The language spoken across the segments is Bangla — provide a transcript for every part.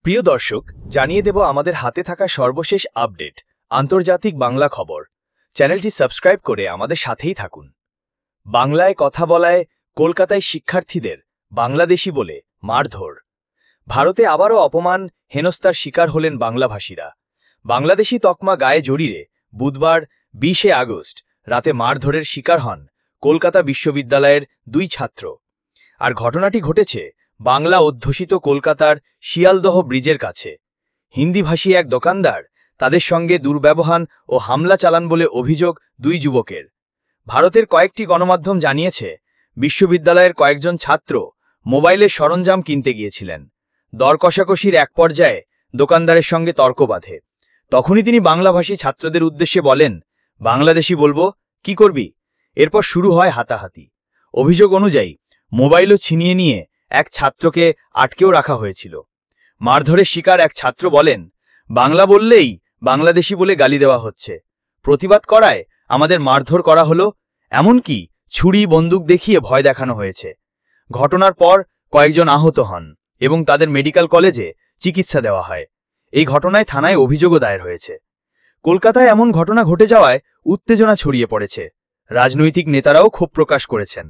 প্রিয় দর্শক, জানিয়ে দেব আমাদের হাতে থাকা সর্বশেষ আপডেট আন্তর্জাতিক বাংলা খবর। চ্যানেলটি সাবস্ক্রাইব করে আমাদের সাথেই থাকুন। বাংলায় কথা বলায় কলকাতায় শিক্ষার্থীদের বাংলাদেশি বলে মারধর। ভারতে আবারও অপমান হেনস্থার শিকার হলেন বাংলাভাষীরা। বাংলাদেশি তকমা গায়ে জড়িয়ে বুধবার 20 আগস্ট রাতে মারধরের শিকার হন কলকাতা বিশ্ববিদ্যালয়ের 2 ছাত্র। আর ঘটনাটি ঘটেছে বাংলা অধ্যুষিত কলকাতার শিয়ালদহ ব্রিজের কাছে। হিন্দিভাষী এক দোকানদার তাদের সঙ্গে দুর্ব্যবহার ও হামলা চালান বলে অভিযোগ 2 যুবকের। ভারতের কয়েকটি গণমাধ্যম জানিয়েছে, বিশ্ববিদ্যালয়ের কয়েকজন ছাত্র মোবাইলের সরঞ্জাম কিনতে গিয়েছিলেন। দর কষাকষির এক পর্যায়ে দোকানদারের সঙ্গে তর্ক বাধে। তখনই তিনি বাংলাভাষী ছাত্রদের উদ্দেশ্যে বলেন, বাংলাদেশি বলবো, কি করবি? এরপর শুরু হয় হাতাহাতি। অভিযোগ অনুযায়ী মোবাইলও ছিনিয়ে নিয়ে এক ছাত্রকে আটকেও রাখা হয়েছিল। মারধরের শিকার এক ছাত্র বলেন, বাংলা বললেই বাংলাদেশি বলে গালি দেওয়া হচ্ছে। প্রতিবাদ করায় আমাদের মারধর করা হলো, এমনকি ছুরি বন্দুক দেখিয়ে ভয় দেখানো হয়েছে। ঘটনার পর কয়েকজন আহত হন এবং তাদের মেডিকেল কলেজে চিকিৎসা দেওয়া হয়। এই ঘটনায় থানায় অভিযোগও দায়ের হয়েছে। কলকাতায় এমন ঘটনা ঘটে যাওয়ায় উত্তেজনা ছড়িয়ে পড়েছে। রাজনৈতিক নেতারাও ক্ষোভ প্রকাশ করেছেন।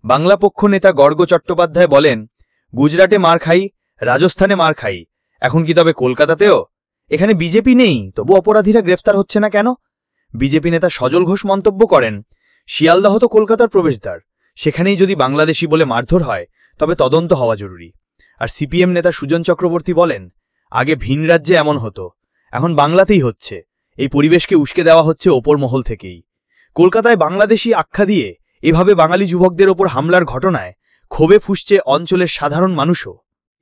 বাংলা পক্ষ নেতা গর্গ চট্টোপাধ্যায় বলেন, গুজরাটে মার খাই, রাজস্থানে মার খাই, এখন কি তবে কলকাতাতেও? এখানে বিজেপি নেই, তবু অপরাধীরা গ্রেফতার হচ্ছে না কেন? বিজেপি নেতা সজল ঘোষ মন্তব্য করেন, শিয়ালদহ তো কলকাতার প্রবেশদ্বার, সেখানেই যদি বাংলাদেশি বলে মারধর হয় তবে তদন্ত হওয়া জরুরি। আর সিপিএম নেতা সুজন চক্রবর্তী বলেন, আগে ভিন রাজ্যে এমন হতো, এখন বাংলাতেই হচ্ছে। এই পরিবেশকে উস্কে দেওয়া হচ্ছে ওপর মহল থেকেই। কলকাতায় বাংলাদেশি আখ্যা দিয়ে এভাবে বাঙালি যুবকদের ওপর হামলার ঘটনায় ক্ষোভে ফুঁসছে অঞ্চলের সাধারণ মানুষও।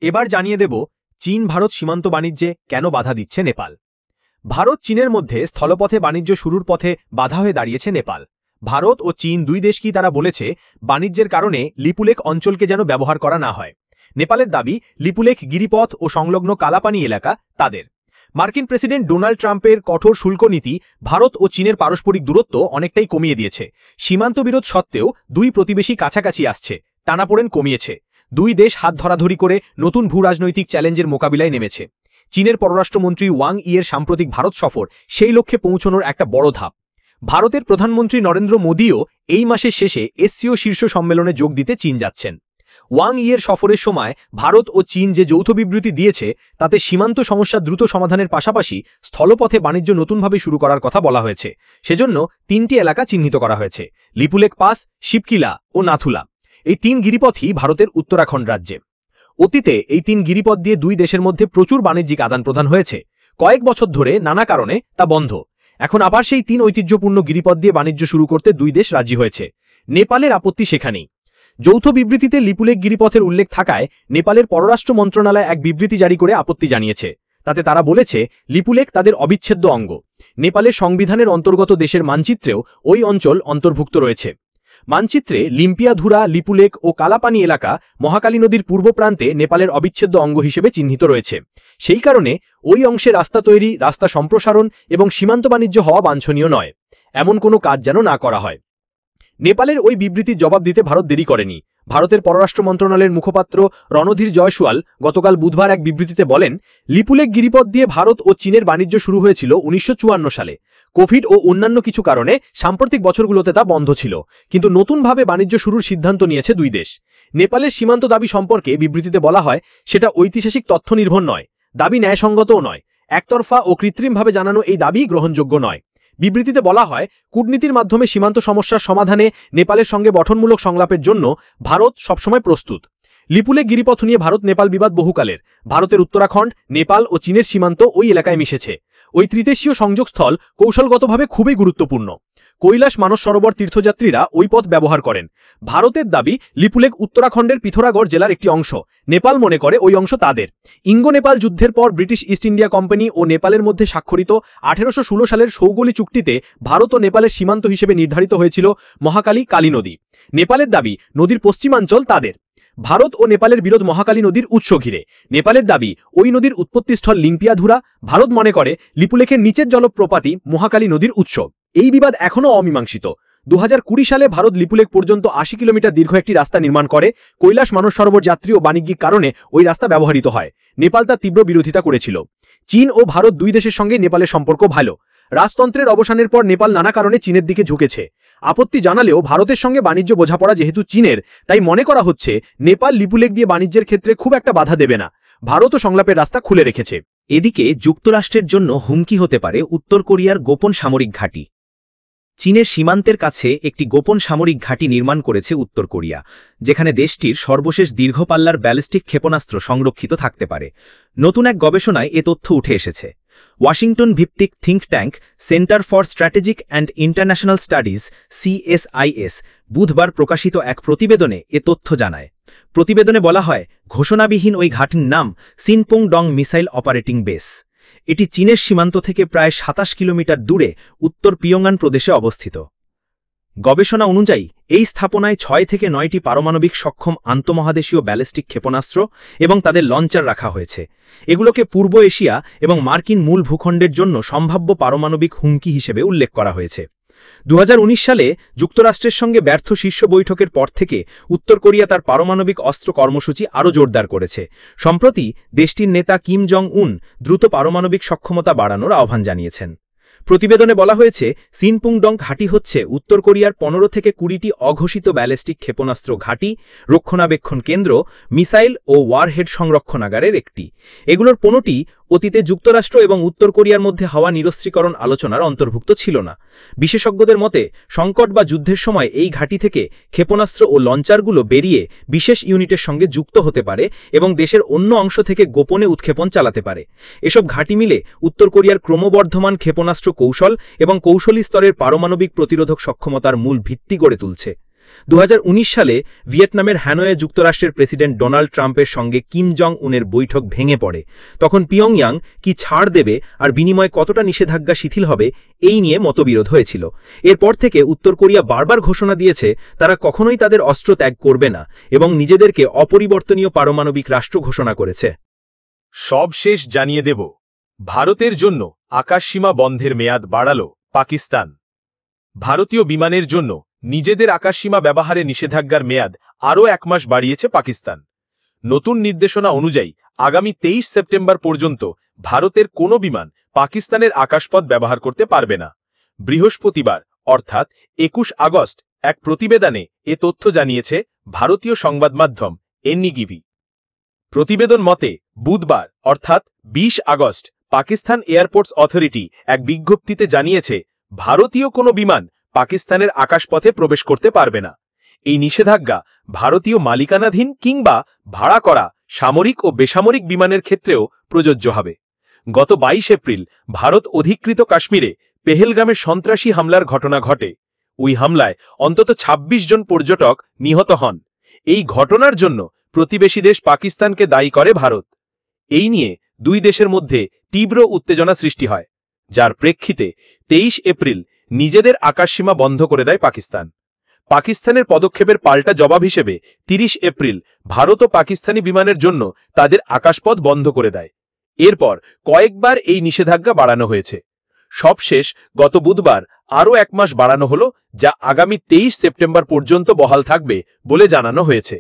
এবার জানিয়ে দেব চীন ভারত সীমান্ত বাণিজ্যে কেন বাধা দিচ্ছে নেপাল। ভারত চীনের মধ্যে স্থলপথে বাণিজ্য শুরুর পথে বাধা হয়ে দাঁড়িয়েছে নেপাল। ভারত ও চীন দুই দেশকেই তারা বলেছে বাণিজ্যের কারণে লিপুলেখ অঞ্চলকে যেন ব্যবহার করা না হয়। নেপালের দাবি, লিপুলেখ গিরিপথ ও সংলগ্ন কালাপানি এলাকা তাদের। মার্কিন প্রেসিডেন্ট ডোনাল্ড ট্রাম্পের কঠোর শুল্ক নীতি ভারত ও চীনের পারস্পরিক দূরত্ব অনেকটাই কমিয়ে দিয়েছে। সীমান্ত বিরোধ সত্ত্বেও দুই প্রতিবেশী কাছাকাছি আসছে, টানাপোড়েন কমিয়েছে। দুই দেশ হাত ধরাধরি করে নতুন ভূরাজনৈতিক চ্যালেঞ্জের মোকাবিলায় নেমেছে। চীনের পররাষ্ট্রমন্ত্রী ওয়াং ইয়ের সাম্প্রতিক ভারত সফর সেই লক্ষ্যে পৌঁছানোর একটা বড় ধাপ। ভারতের প্রধানমন্ত্রী নরেন্দ্র মোদীও এই মাসের শেষে এসসিও শীর্ষ সম্মেলনে যোগ দিতে চীন যাচ্ছেন। ওয়াং ইয়ের সফরের সময় ভারত ও চীন যে যৌথ বিবৃতি দিয়েছে তাতে সীমান্ত সমস্যা দ্রুত সমাধানের পাশাপাশি স্থলপথে বাণিজ্য নতুনভাবে শুরু করার কথা বলা হয়েছে। সেজন্য 3টি এলাকা চিহ্নিত করা হয়েছে, লিপুলেখ পাস, শিবকিলা ও নাথুলা। এই 3 গিরিপথই ভারতের উত্তরাখণ্ড রাজ্যে। অতীতে এই 3 গিরিপথ দিয়ে দুই দেশের মধ্যে প্রচুর বাণিজ্যিক আদান প্রদান হয়েছে। কয়েক বছর ধরে নানা কারণে তা বন্ধ। এখন আবার সেই 3 ঐতিহ্যপূর্ণ গিরিপথ দিয়ে বাণিজ্য শুরু করতে দুই দেশ রাজি হয়েছে। নেপালের আপত্তি সেখানেই। যৌথ বিবৃতিতে লিপুলেখ গিরিপথের উল্লেখ থাকায় নেপালের পররাষ্ট্র মন্ত্রণালয় এক বিবৃতি জারি করে আপত্তি জানিয়েছে। তাতে তারা বলেছে, লিপুলেখ তাদের অবিচ্ছেদ্য অঙ্গ। নেপালের সংবিধানের অন্তর্গত দেশের মানচিত্রেও ওই অঞ্চল অন্তর্ভুক্ত রয়েছে। মানচিত্রে লিম্পিয়াধুরা, লিপুলেখ ও কালাপানি এলাকা মহাকালী নদীর পূর্ব প্রান্তে নেপালের অবিচ্ছেদ্য অঙ্গ হিসেবে চিহ্নিত রয়েছে। সেই কারণে ওই অংশে রাস্তা তৈরি, রাস্তা সম্প্রসারণ এবং সীমান্ত বাণিজ্য হওয়া বাঞ্ছনীয় নয়। এমন কোনো কাজ যেন না করা হয়। নেপালের ওই বিবৃতির জবাব দিতে ভারত দেরি করেনি। ভারতের পররাষ্ট্র মন্ত্রণালয়ের মুখপাত্র রণধীর জয়সওয়াল গতকাল বুধবার এক বিবৃতিতে বলেন, লিপুলেখ গিরিপথ দিয়ে ভারত ও চীনের বাণিজ্য শুরু হয়েছিল 1954 সালে। কোভিড ও অন্যান্য কিছু কারণে সাম্প্রতিক বছরগুলোতে তা বন্ধ ছিল, কিন্তু নতুনভাবে বাণিজ্য শুরুর সিদ্ধান্ত নিয়েছে দুই দেশ। নেপালের সীমান্ত দাবি সম্পর্কে বিবৃতিতে বলা হয়, সেটা ঐতিহাসিক তথ্য নির্ভর নয়, দাবি ন্যায়সঙ্গতও নয়। একতরফা ও কৃত্রিমভাবে জানানো এই দাবি গ্রহণযোগ্য নয়। বিবৃতিতে বলা হয়, কূটনীতির মাধ্যমে সীমান্ত সমস্যার সমাধানে নেপালের সঙ্গে গঠনমূলক সংলাপের জন্য ভারত সবসময় প্রস্তুত। লিপুলেখ গিরিপথ নিয়ে ভারত নেপাল বিবাদ বহুকালের। ভারতের উত্তরাখণ্ড, নেপাল ও চীনের সীমান্ত ওই এলাকায় মিশেছে। ওই ত্রিদেশীয় সংযোগস্থল কৌশলগতভাবে খুবই গুরুত্বপূর্ণ। কৈলাস মানস সরোবর তীর্থযাত্রীরা ওই পথ ব্যবহার করেন। ভারতের দাবি, লিপুলেখ উত্তরাখণ্ডের পিথোরাগড় জেলার একটি অংশ। নেপাল মনে করে ওই অংশ তাদের। ইঙ্গো নেপাল যুদ্ধের পর ব্রিটিশ ইস্ট ইন্ডিয়া কোম্পানি ও নেপালের মধ্যে স্বাক্ষরিত 1816 সালের সৌগলি চুক্তিতে ভারত ও নেপালের সীমান্ত হিসেবে নির্ধারিত হয়েছিল মহাকালী কালী নদী। নেপালের দাবি, নদীর পশ্চিমাঞ্চল তাদের। ভারত ও নেপালের বিরোধ মহাকালী নদীর উৎস ঘিরে। নেপালের দাবি, ওই নদীর উৎপত্তিস্থল লিম্পিয়াধুরা। ভারত মনে করে লিপুলেখের নিচের জলপ্রপাতই মহাকালী নদীর উৎস। এই বিবাদ এখনও অমীমাংসিত। 2020 সালে ভারত লিপুলেক পর্যন্ত 80 কিলোমিটার দীর্ঘ একটি রাস্তা নির্মাণ করে। কৈলাস মানস সরোবর যাত্রী ও বাণিজ্যিক কারণে ওই রাস্তা ব্যবহৃত হয়। নেপাল তার তীব্র বিরোধিতা করেছিল। চীন ও ভারত দুই দেশের সঙ্গে নেপালের সম্পর্ক ভালো। রাজতন্ত্রের অবসানের পর নেপাল নানা কারণে চীনের দিকে ঝুঁকেছে। আপত্তি জানালেও ভারতের সঙ্গে বাণিজ্য বোঝাপড়া যেহেতু চীনের, তাই মনে করা হচ্ছে নেপাল লিপুলেক দিয়ে বাণিজ্যের ক্ষেত্রে খুব একটা বাধা দেবে না। ভারতও সংলাপের রাস্তা খুলে রেখেছে। এদিকে যুক্তরাষ্ট্রের জন্য হুমকি হতে পারে উত্তর কোরিয়ার গোপন সামরিক ঘাঁটি। চীনের সীমান্তের কাছে একটি গোপন সামরিক ঘাঁটি নির্মাণ করেছে উত্তর কোরিয়া, যেখানে দেশটির সর্বশেষ দীর্ঘপাল্লার ব্যালিস্টিক ক্ষেপণাস্ত্র সংরক্ষিত থাকতে পারে। নতুন এক গবেষণায় এ তথ্য উঠে এসেছে। ওয়াশিংটন ভিত্তিক think tank centre for strategic and international studies CSIS বুধবার প্রকাশিত এক প্রতিবেদনে এ তথ্য জানায়। প্রতিবেদনে বলা হয়, ঘোষণাবিহীন ওই ঘাঁটির নাম সিনপুং ডং মিসাইল অপারেটিং বেস। এটি চীনের সীমান্ত থেকে প্রায় 27 কিলোমিটার দূরে উত্তর পিয়ংয়ান প্রদেশে অবস্থিত। গবেষণা অনুযায়ী এই স্থাপনায় 6 থেকে 9টি পারমাণবিক সক্ষম আন্তঃমহাদেশীয় ব্যালিস্টিক ক্ষেপণাস্ত্র এবং তাদের লঞ্চার রাখা হয়েছে। এগুলোকে পূর্ব এশিয়া এবং মার্কিন মূল ভূখণ্ডের জন্য সম্ভাব্য পারমাণবিক হুমকি হিসেবে উল্লেখ করা হয়েছে। 2019 সালে যুক্তরাষ্ট্রের সঙ্গে ব্যর্থ শীর্ষ বৈঠকের পর থেকে উত্তর কোরিয়া তার পারমাণবিক অস্ত্র কর্মসূচি আরও জোরদার করেছে। সম্প্রতি দেশটির নেতা কিম জং উন দ্রুত পারমাণবিক সক্ষমতা বাড়ানোর আহ্বান জানিয়েছেন। প্রতিবেদনে বলা হয়েছে, সিনপুং ডং ঘাঁটি হচ্ছে উত্তর কোরিয়ার 15 থেকে 20টি অঘোষিত ব্যালিস্টিক ক্ষেপণাস্ত্র ঘাঁটি, রক্ষণাবেক্ষণ কেন্দ্র, মিসাইল ও ওয়ারহেড সংরক্ষণাগারের একটি। এগুলোর 15টি অতীতে যুক্তরাষ্ট্র এবং উত্তর কোরিয়ার মধ্যে হওয়া নিরস্ত্রীকরণ আলোচনার অন্তর্ভুক্ত ছিল না। বিশেষজ্ঞদের মতে, সংকট বা যুদ্ধের সময় এই ঘাঁটি থেকে ক্ষেপণাস্ত্র ও লঞ্চারগুলো বেরিয়ে বিশেষ ইউনিটের সঙ্গে যুক্ত হতে পারে এবং দেশের অন্য অংশ থেকে গোপনে উৎক্ষেপণ চালাতে পারে। এসব ঘাঁটি মিলে উত্তর কোরিয়ার ক্রমবর্ধমান ক্ষেপণাস্ত্র কৌশল এবং কৌশলী স্তরের পারমাণবিক প্রতিরোধক সক্ষমতার মূল ভিত্তি গড়ে তুলছে। 2019 সালে ভিয়েতনামের হ্যানয়ে যুক্তরাষ্ট্রের প্রেসিডেন্ট ডোনাল্ড ট্রাম্পের সঙ্গে কিম জং উনের বৈঠক ভেঙে পড়ে। তখন পিয়ংয়াং কি ছাড় দেবে আর বিনিময়ে কতটা নিষেধাজ্ঞা শিথিল হবে, এই নিয়ে মতবিরোধ হয়েছিল। এরপর থেকে উত্তর কোরিয়া বারবার ঘোষণা দিয়েছে তারা কখনোই তাদের অস্ত্র ত্যাগ করবে না এবং নিজেদেরকে অপরিবর্তনীয় পারমাণবিক রাষ্ট্র ঘোষণা করেছে। সব শেষ জানিয়ে দেব, ভারতের জন্য আকাশসীমা বন্ধের মেয়াদ বাড়াল পাকিস্তান। ভারতীয় বিমানের জন্য নিজেদের আকাশসীমা ব্যবহারে নিষেধাজ্ঞার মেয়াদ আরও 1 মাস বাড়িয়েছে পাকিস্তান। নতুন নির্দেশনা অনুযায়ী আগামী 23 সেপ্টেম্বর পর্যন্ত ভারতের কোনো বিমান পাকিস্তানের আকাশপথ ব্যবহার করতে পারবে না। বৃহস্পতিবার অর্থাৎ 21 আগস্ট এক প্রতিবেদনে এ তথ্য জানিয়েছে ভারতীয় সংবাদ মাধ্যম এনডিটিভি। প্রতিবেদন মতে বুধবার অর্থাৎ 20 আগস্ট পাকিস্তান এয়ারপোর্টস অথরিটি এক বিজ্ঞপ্তিতে জানিয়েছে ভারতীয় কোনো বিমান পাকিস্তানের আকাশপথে প্রবেশ করতে পারবে না। এই নিষেধাজ্ঞা ভারতীয় মালিকানাধীন কিংবা ভাড়া করা সামরিক ও বেসামরিক বিমানের ক্ষেত্রেও প্রযোজ্য হবে। গত 22 এপ্রিল ভারত অধিকৃত কাশ্মীরে পেহেলগামের সন্ত্রাসী হামলার ঘটনা ঘটে। ওই হামলায় অন্তত 26 জন পর্যটক নিহত হন। এই ঘটনার জন্য প্রতিবেশী দেশ পাকিস্তানকে দায়ী করে ভারত। এই নিয়ে দুই দেশের মধ্যে তীব্র উত্তেজনা সৃষ্টি হয়, যার প্রেক্ষিতে 23 এপ্রিল নিজেদের আকাশসীমা বন্ধ করে দেয় পাকিস্তান। পাকিস্তানের পদক্ষেপের পাল্টা জবাব হিসেবে 30 এপ্রিল ভারত ও পাকিস্তানি বিমানের জন্য তাদের আকাশপথ বন্ধ করে দেয়। এরপর কয়েকবার এই নিষেধাজ্ঞা বাড়ানো হয়েছে। সবশেষ গত বুধবার আরও 1 মাস বাড়ানো হলো, যা আগামী 23 সেপ্টেম্বর পর্যন্ত বহাল থাকবে বলে জানানো হয়েছে।